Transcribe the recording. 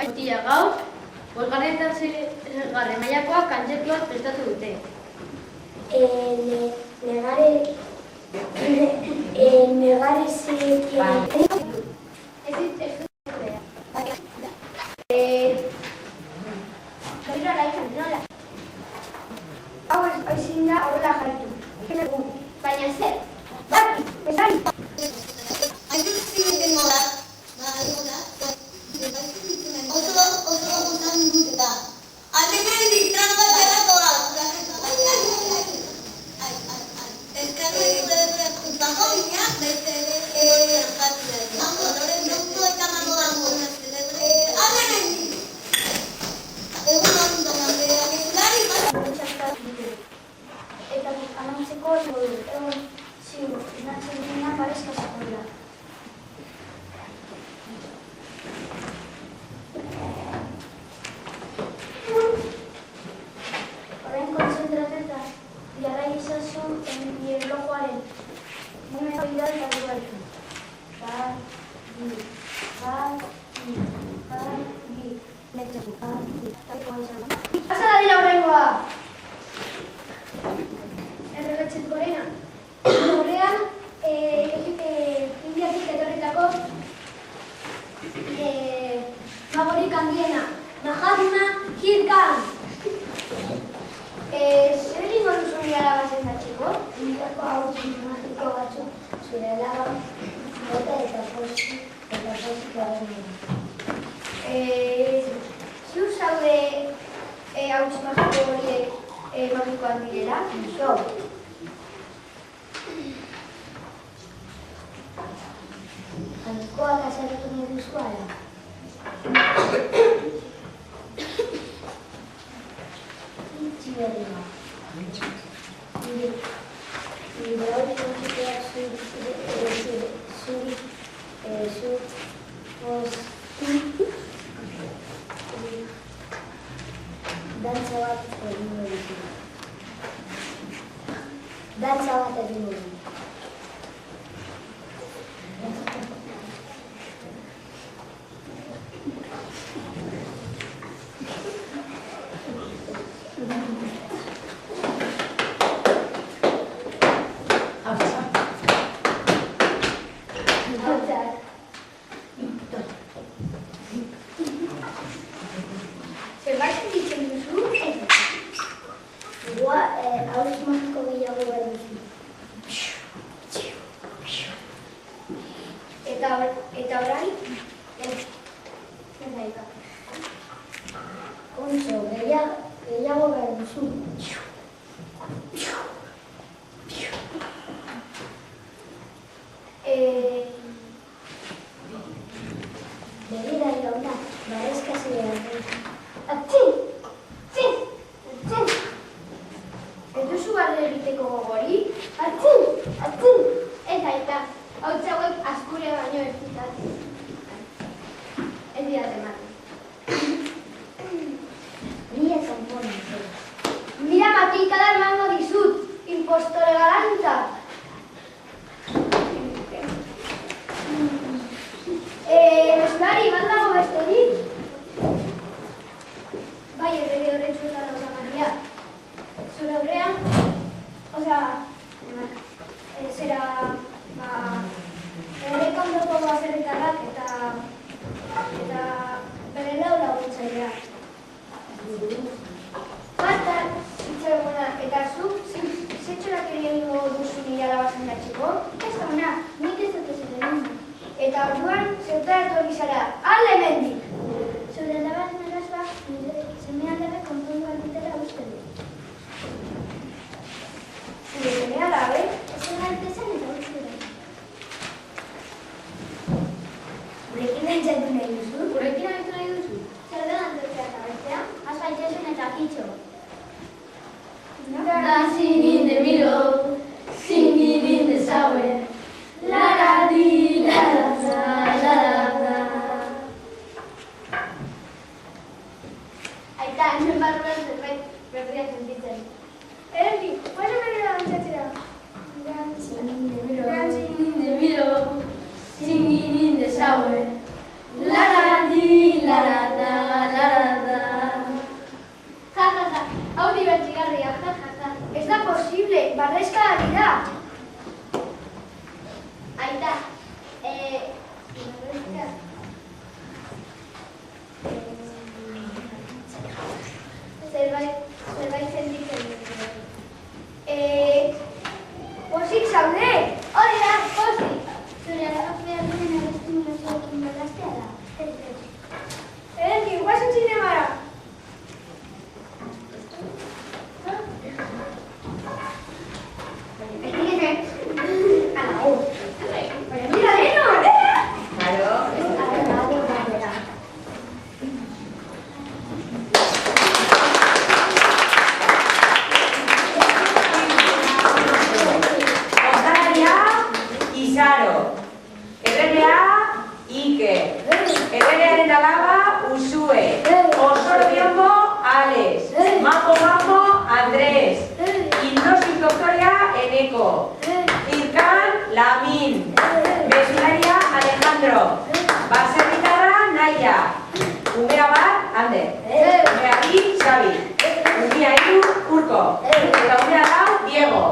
Aitia gaur, bosgarren eta zergarren mailakoak kantzertuak prestatu dute. Hau ezin da horrela jarraitu. Baina zer? Baki, bezari. Eta anontzeko egon ziur, inatzen dina parezka zakoela. Horrein kontzentratuta, jarrai izazu erlojuaren momentu bidal eta duarekin. Pasa da dira horrengoa! Erregatzen gorena. Horrean, Indiatik etorritako fagorik handiena, Mahatma Kirkan. Zer egingo duzu nire alaba sendatzeko? Indako hau zinematiko batzuk zure alaba bota eta posiko ziur zaude hau magiko horiek magikoak direla? Jo. Jainkoak azalatu nahi duzu ala? Itxi berri ma. Nire hori kontziteak dantza bat egingo ditu. Dantza bat egingo ditu. Zerbait ditzen duzu? Hauz magiko gehiago behar duzu. Eta orain? Kontxo, gehiago behar duzu. Begira jauna, barezkazi behar duzu. Atxin! Atxin! Atxin! Ez duzu barre egiteko gogori? Atxin! Atxin! Eta, hau txauek askure baino ez ditatzen. Ez didaten ematen. Mila konponen. Mira matikada emango dizut, impostore galanta. Mesulari, bat dago besterik? Bai, errege horretxu eta Rosa Maria. Zure aurrean, zera, erreka ondoko bazerritarrak eta bere lau laguntzailea. Batak, itxeguna, eta zuk, zetxorak ere egingo duzu nire alaba sendatzeko? Ez gauna, nik ez dut ez egin. Eta orduan, zeutaratu egizara, alde mendik! Zure alabaren arrazoa, zeme aldabe konpondu alditela uste du. Zure zeme alabe, ezen altezen eta uste du. Gurekin nahitzatu nahi duzu? Gurekin nahitzatu nahi duzu? Zer da antotzea eta bestea? Azpa itxasun eta kitxo. Da singing the middle, singing in the shower. La la di la la la. Aita, hemen barruan zerbait berria sentitzen. Erdi, guazen berera bantzatzera. Dancing in the middle, singing in the shower. La la di la la la. Aita, zerbait sentitzen dut. Pozik zaude? Hori da, pozik. Zure alabak behar duen estimulazioekin berraztea da. Ederki, guazen zinemara. Mira, Leno! Claro. Osaria, Izaro. Errenea, Ike. Errenearen alaba, Usue. Osoro Biombo, Alex. Mapo, Andrés. Indosin Doktoria, Eneko. Irkan, Lamin. Mesularia, Alejandro. Baserritarra, Naia. Umea bat, Ander. Umea bi, Xabi. Umea hiru, Urko. Eta umea lau, Diego.